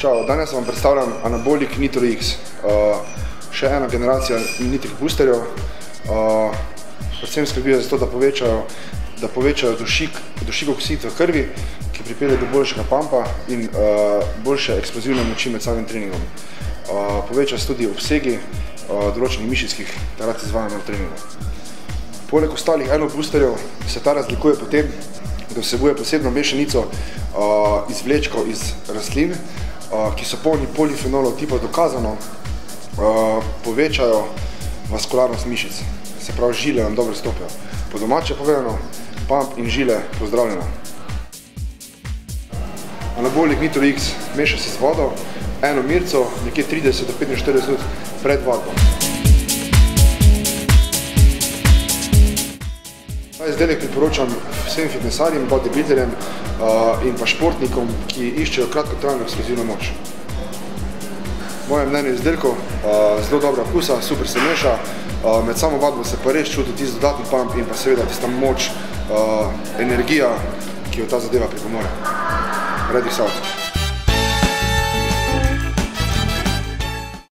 Čau, danes vam predstavljam Anabolik Nitro X. Še ena generacija nitrih boosterjev. Predvsem skrbijo za to, da povečajo dušik oksid v krvi, ki pripelje do boljšega pumpa in boljše eksplozivne moči med samim treningom. Povečajo se tudi obsegi določenih mišičkih takrat izvajanja v treningu. Poleg ostalih boosterjev se ta razlikuje po tem, da vsebuje posebno mešanico izvlečkov iz rastlin, ki so polni polifenolov tipa dokazano povečajo vaskularnost mišic. Se pravi, žile nam dobro stopijo. Po domače povedano, pump in žile pozdravljeno. Anabolik Nitro X meša se z vodo, eno mirco, nekje 30 do 45 minut pred vadbo. Ta izdelek priporočam vsem fitnesarjem, bodybuilderjem in pa športnikom, ki iščejo kratkotrajno eksplozivno moč. Moje mnenje izdelkov, zelo dobra okusa, super se meša, med samo vadbo se pa res čuti tisti dodatni pump in pa seveda tista moč, energija, ki jo ta zadeva pripomore. Ready, out.